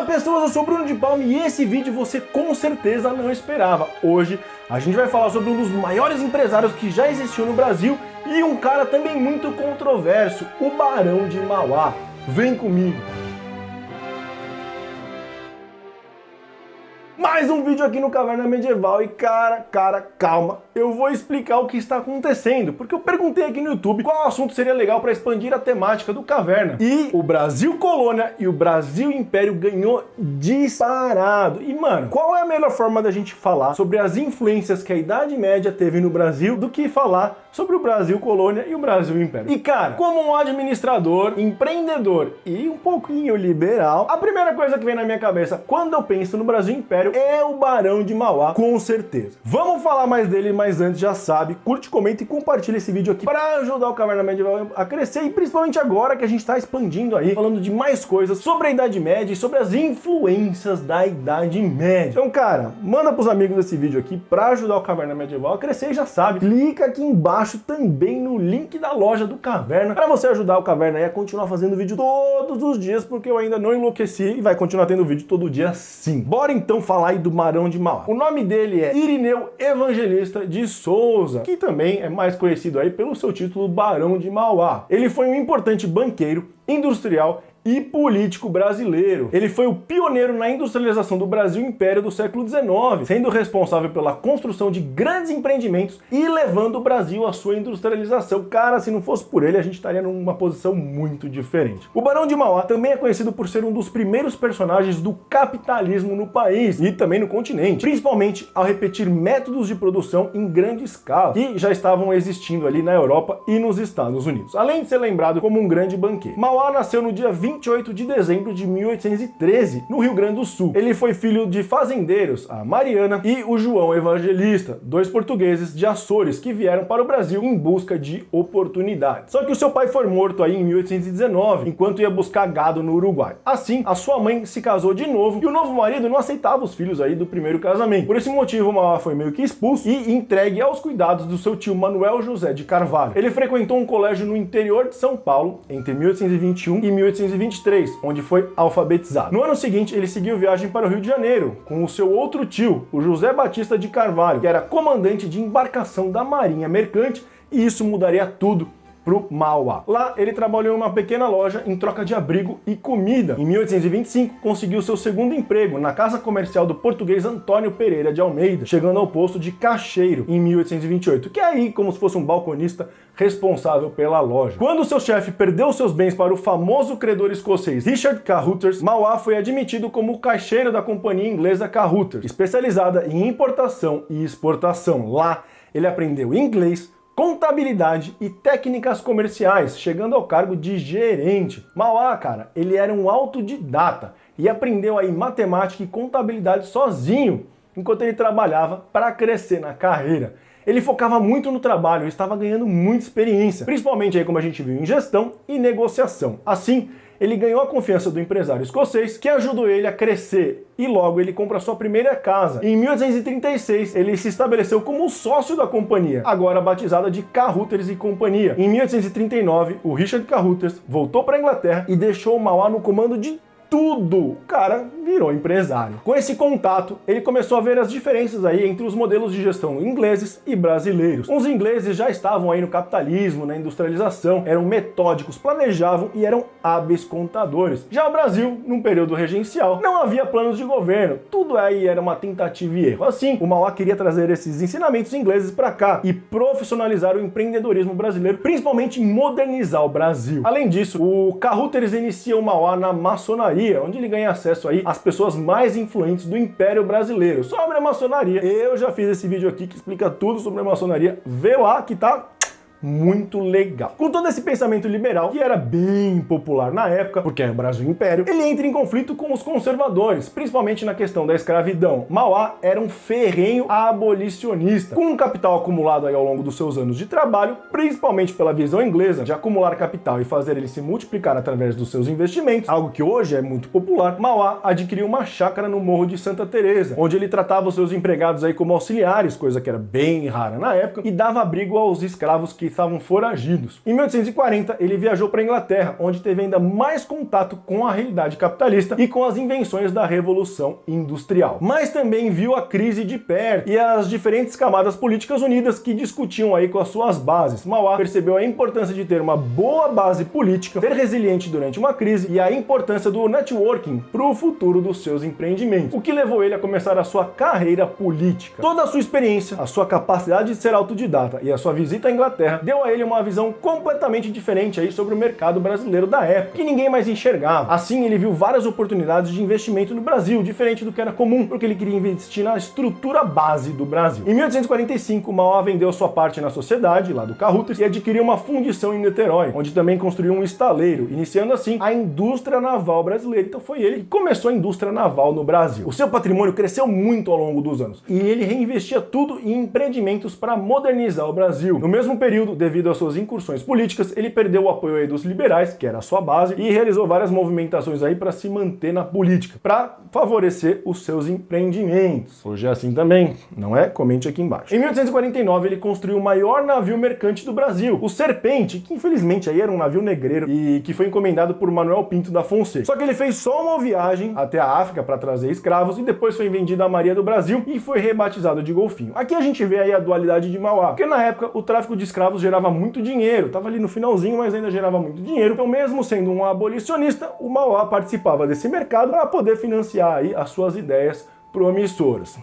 Fala pessoas, eu sou o Bruno de Palma e esse vídeo você com certeza não esperava. Hoje a gente vai falar sobre um dos maiores empresários que já existiu no Brasil e um cara também muito controverso, o Barão de Mauá. Vem comigo! Mais um vídeo aqui no Caverna Medieval e cara, calma, eu vou explicar o que está acontecendo, porque eu perguntei aqui no YouTube qual assunto seria legal para expandir a temática do Caverna. E o Brasil Colônia e o Brasil Império ganhou disparado. E mano, qual é a melhor forma da gente falar sobre as influências que a Idade Média teve no Brasil do que falar sobre o Brasil Colônia e o Brasil Império? E cara, como um administrador, empreendedor e um pouquinho liberal, a primeira coisa que vem na minha cabeça quando eu penso no Brasil Império é o Barão de Mauá, com certeza. Vamos falar mais dele, mas antes já sabe, curte, comenta e compartilha esse vídeo aqui para ajudar o Caverna Medieval a crescer e principalmente agora que a gente está expandindo aí, falando de mais coisas sobre a Idade Média e sobre as influências da Idade Média. Então, cara, manda pros amigos esse vídeo aqui para ajudar o Caverna Medieval a crescer e já sabe, clica aqui embaixo também no link da loja do Caverna para você ajudar o Caverna aí a continuar fazendo vídeo todos os dias, porque eu ainda não enlouqueci e vai continuar tendo vídeo todo dia sim. Bora então falar aí do Barão de Mauá. O nome dele é Irineu Evangelista de Souza, que também é mais conhecido aí pelo seu título Barão de Mauá. Ele foi um importante banqueiro, industrial e político brasileiro. Ele foi o pioneiro na industrialização do Brasil Império do século XIX, sendo responsável pela construção de grandes empreendimentos e levando o Brasil à sua industrialização. Cara, se não fosse por ele, a gente estaria numa posição muito diferente. O Barão de Mauá também é conhecido por ser um dos primeiros personagens do capitalismo no país e também no continente, principalmente ao repetir métodos de produção em grande escala, que já estavam existindo ali na Europa e nos Estados Unidos, além de ser lembrado como um grande banqueiro. Mauá nasceu no dia 28 de dezembro de 1813, no Rio Grande do Sul. Ele foi filho de fazendeiros, a Mariana e o João Evangelista, dois portugueses de Açores que vieram para o Brasil em busca de oportunidades. Só que o seu pai foi morto aí em 1819, enquanto ia buscar gado no Uruguai. Assim, a sua mãe se casou de novo e o novo marido não aceitava os filhos aí do primeiro casamento. Por esse motivo, Mauá foi meio que expulso e entregue aos cuidados do seu tio Manuel José de Carvalho. Ele frequentou um colégio no interior de São Paulo entre 1821 e 1823, onde foi alfabetizado. No ano seguinte, ele seguiu viagem para o Rio de Janeiro, com o seu outro tio, o José Batista de Carvalho, que era comandante de embarcação da Marinha Mercante, e isso mudaria tudo pro Mauá. Lá, ele trabalhou em uma pequena loja em troca de abrigo e comida. Em 1825, conseguiu seu segundo emprego na casa comercial do português Antônio Pereira de Almeida, chegando ao posto de caixeiro em 1828, que é aí como se fosse um balconista responsável pela loja. Quando seu chefe perdeu seus bens para o famoso credor escocês Richard Carruthers, Mauá foi admitido como caixeiro da companhia inglesa Carruthers, especializada em importação e exportação. Lá, ele aprendeu inglês, contabilidade e técnicas comerciais, chegando ao cargo de gerente. Mauá, cara, ele era um autodidata e aprendeu aí matemática e contabilidade sozinho, enquanto ele trabalhava para crescer na carreira. Ele focava muito no trabalho e estava ganhando muita experiência, principalmente aí como a gente viu em gestão e negociação. Assim, ele ganhou a confiança do empresário escocês, que ajudou ele a crescer, e logo ele compra sua primeira casa. Em 1836, ele se estabeleceu como sócio da companhia, agora batizada de Carruthers e Companhia. Em 1839, o Richard Carruthers voltou para a Inglaterra e deixou o Mauá no comando de tudo. O cara virou empresário. Com esse contato, ele começou a ver as diferenças aí entre os modelos de gestão ingleses e brasileiros. Os ingleses já estavam aí no capitalismo, na industrialização, eram metódicos, planejavam e eram hábeis contadores. Já o Brasil, num período regencial, não havia planos de governo, tudo aí era uma tentativa e erro. Assim, o Mauá queria trazer esses ensinamentos ingleses para cá e profissionalizar o empreendedorismo brasileiro, principalmente modernizar o Brasil. Além disso, o Carruthers inicia o Mauá na maçonaria, onde ele ganha acesso aí às pessoas mais influentes do Império Brasileiro. Sobre a maçonaria, eu já fiz esse vídeo aqui que explica tudo sobre a maçonaria. Vê lá que tá muito legal. Com todo esse pensamento liberal, que era bem popular na época, porque é o Brasil Império, ele entra em conflito com os conservadores, principalmente na questão da escravidão. Mauá era um ferrenho abolicionista, com um capital acumulado aí ao longo dos seus anos de trabalho, principalmente pela visão inglesa de acumular capital e fazer ele se multiplicar através dos seus investimentos, algo que hoje é muito popular. Mauá adquiriu uma chácara no Morro de Santa Teresa, onde ele tratava os seus empregados aí como auxiliares, coisa que era bem rara na época, e dava abrigo aos escravos que estavam foragidos. Em 1840, ele viajou para a Inglaterra, onde teve ainda mais contato com a realidade capitalista e com as invenções da Revolução Industrial. Mas também viu a crise de perto e as diferentes camadas políticas unidas que discutiam aí com as suas bases. Mauá percebeu a importância de ter uma boa base política, ser resiliente durante uma crise e a importância do networking para o futuro dos seus empreendimentos, o que levou ele a começar a sua carreira política. Toda a sua experiência, a sua capacidade de ser autodidata e a sua visita à Inglaterra deu a ele uma visão completamente diferente aí sobre o mercado brasileiro da época, que ninguém mais enxergava. Assim, ele viu várias oportunidades de investimento no Brasil, diferente do que era comum, porque ele queria investir na estrutura base do Brasil. Em 1845, Mauá vendeu sua parte na sociedade, lá do Carruthers, e adquiriu uma fundição em Niterói, onde também construiu um estaleiro, iniciando assim a indústria naval brasileira. Então foi ele que começou a indústria naval no Brasil. O seu patrimônio cresceu muito ao longo dos anos, e ele reinvestia tudo em empreendimentos para modernizar o Brasil. No mesmo período, devido às suas incursões políticas, ele perdeu o apoio aí dos liberais, que era a sua base, e realizou várias movimentações aí para se manter na política, para favorecer os seus empreendimentos. Hoje é assim também, não é? Comente aqui embaixo. Em 1849, ele construiu o maior navio mercante do Brasil, o Serpente, que infelizmente aí era um navio negreiro e que foi encomendado por Manuel Pinto da Fonseca. Só que ele fez só uma viagem até a África para trazer escravos e depois foi vendido à Maria do Brasil e foi rebatizado de Golfinho. Aqui a gente vê aí a dualidade de Mauá, porque na época o tráfico de escravos gerava muito dinheiro, tava ali no finalzinho, mas ainda gerava muito dinheiro. Então, mesmo sendo um abolicionista, o Mauá participava desse mercado para poder financiar aí as suas ideias promissoras.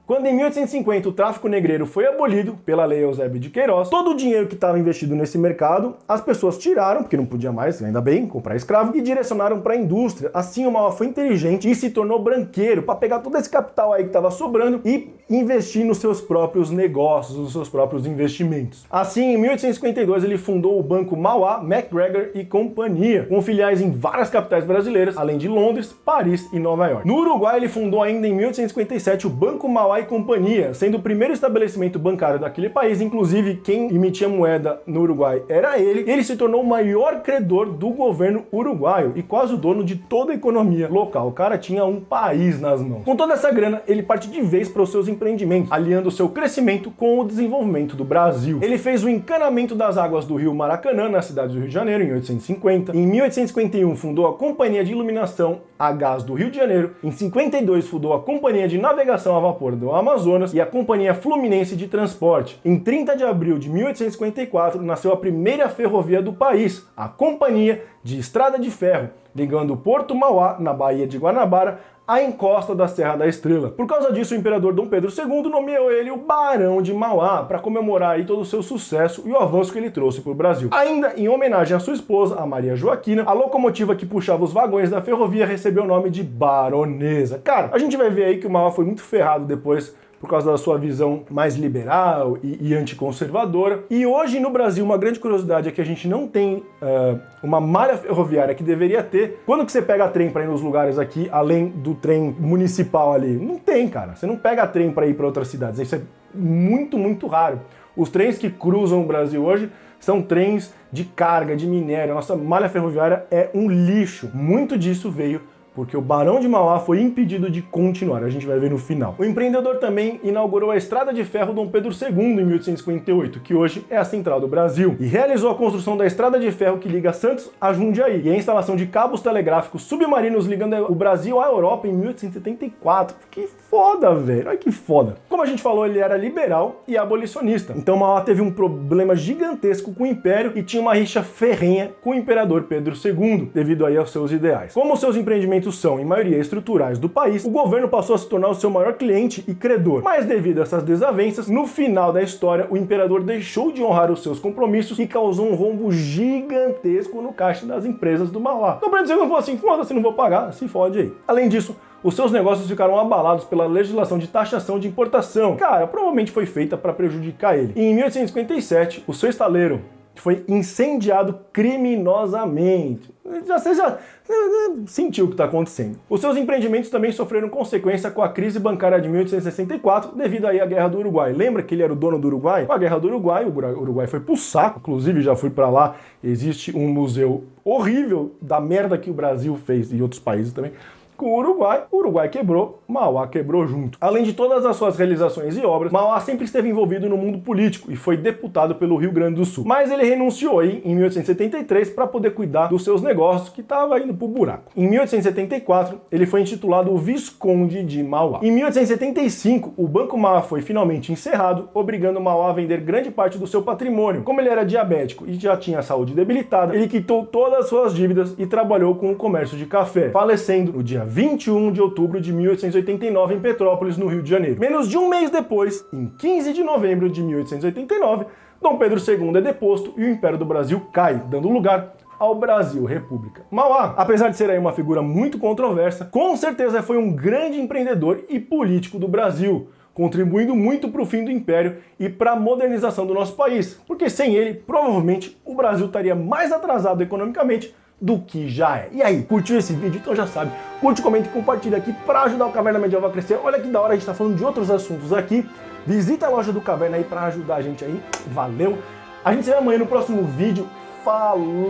Quando em 1850 o tráfico negreiro foi abolido pela Lei Eusébio de Queiroz, todo o dinheiro que estava investido nesse mercado, as pessoas tiraram, porque não podia mais, ainda bem, comprar escravo, e direcionaram para a indústria. Assim o Mauá foi inteligente e se tornou branqueiro para pegar todo esse capital aí que estava sobrando e investir nos seus próprios negócios, nos seus próprios investimentos. Assim, em 1852 ele fundou o Banco Mauá, MacGregor e Companhia, com filiais em várias capitais brasileiras, além de Londres, Paris e Nova York. No Uruguai ele fundou ainda em 1857 o Banco Mauá e Companhia, sendo o primeiro estabelecimento bancário daquele país. Inclusive quem emitia moeda no Uruguai era ele. Ele se tornou o maior credor do governo uruguaio e quase o dono de toda a economia local. O cara tinha um país nas mãos. Com toda essa grana, ele parte de vez para os seus empreendimentos, aliando o seu crescimento com o desenvolvimento do Brasil. Ele fez o encanamento das águas do rio Maracanã, na cidade do Rio de Janeiro, em 1850. Em 1851, fundou a Companhia de Iluminação a Gás do Rio de Janeiro. Em 52, fundou a Companhia de Navegação a Vapor do Amazonas e a Companhia Fluminense de Transporte. Em 30 de abril de 1854, nasceu a primeira ferrovia do país, a Companhia de Estrada de Ferro, ligando o Porto Mauá, na Baía de Guanabara, à encosta da Serra da Estrela. Por causa disso, o imperador Dom Pedro II nomeou ele o Barão de Mauá, para comemorar aí todo o seu sucesso e o avanço que ele trouxe para o Brasil. Ainda em homenagem à sua esposa, a Maria Joaquina, a locomotiva que puxava os vagões da ferrovia recebeu o nome de Baronesa. Cara, a gente vai ver aí que o Mauá foi muito ferrado depois por causa da sua visão mais liberal e anticonservadora. E hoje no Brasil, uma grande curiosidade é que a gente não tem uma malha ferroviária que deveria ter. Quando que você pega trem para ir nos lugares aqui, além do trem municipal ali? Não tem, cara. Você não pega trem para ir para outras cidades. Isso é muito, muito raro. Os trens que cruzam o Brasil hoje são trens de carga, de minério. A nossa malha ferroviária é um lixo. Muito disso veio porque o Barão de Mauá foi impedido de continuar, a gente vai ver no final. O empreendedor também inaugurou a Estrada de Ferro Dom Pedro II em 1858, que hoje é a central do Brasil, e realizou a construção da Estrada de Ferro que liga Santos a Jundiaí, e a instalação de cabos telegráficos submarinos ligando o Brasil à Europa em 1874. Que foda, velho, olha que foda. Como a gente falou, ele era liberal e abolicionista, então Mauá teve um problema gigantesco com o Império e tinha uma rixa ferrenha com o Imperador Pedro II, devido aí aos seus ideais. Como os seus empreendimentos são, em maioria, estruturais do país, o governo passou a se tornar o seu maior cliente e credor. Mas devido a essas desavenças, no final da história, o imperador deixou de honrar os seus compromissos e causou um rombo gigantesco no caixa das empresas do Mauá. Então, Pedro II falou assim, foda-se, não vou pagar, se fode aí. Além disso, os seus negócios ficaram abalados pela legislação de taxação de importação. Cara, provavelmente foi feita para prejudicar ele. E em 1857, o seu estaleiro foi incendiado criminosamente. Você já sentiu o que está acontecendo. Os seus empreendimentos também sofreram consequência com a crise bancária de 1864, devido aí à Guerra do Uruguai. Lembra que ele era o dono do Uruguai? Com a Guerra do Uruguai, o Uruguai foi pro saco. Inclusive, já fui para lá, existe um museu horrível da merda que o Brasil fez, e outros países também, com o Uruguai quebrou, Mauá quebrou junto. Além de todas as suas realizações e obras, Mauá sempre esteve envolvido no mundo político e foi deputado pelo Rio Grande do Sul. Mas ele renunciou aí em 1873 para poder cuidar dos seus negócios que estava indo pro buraco. Em 1874, ele foi intitulado o Visconde de Mauá. Em 1875, o Banco Mauá foi finalmente encerrado, obrigando Mauá a vender grande parte do seu patrimônio. Como ele era diabético e já tinha a saúde debilitada, ele quitou todas as suas dívidas e trabalhou com o comércio de café, falecendo no dia 21 de outubro de 1889 em Petrópolis, no Rio de Janeiro. Menos de um mês depois, em 15 de novembro de 1889, Dom Pedro II é deposto e o Império do Brasil cai, dando lugar ao Brasil República. Mauá, apesar de ser aí uma figura muito controversa, com certeza foi um grande empreendedor e político do Brasil, contribuindo muito para o fim do Império e para a modernização do nosso país, porque sem ele, provavelmente, o Brasil estaria mais atrasado economicamente do que já é. E aí, curtiu esse vídeo? Então já sabe, curte, comenta e compartilha aqui para ajudar o Caverna Medieval a crescer. Olha que da hora, a gente tá falando de outros assuntos aqui. Visita a loja do Caverna aí para ajudar a gente aí. Valeu! A gente se vê amanhã no próximo vídeo. Falou!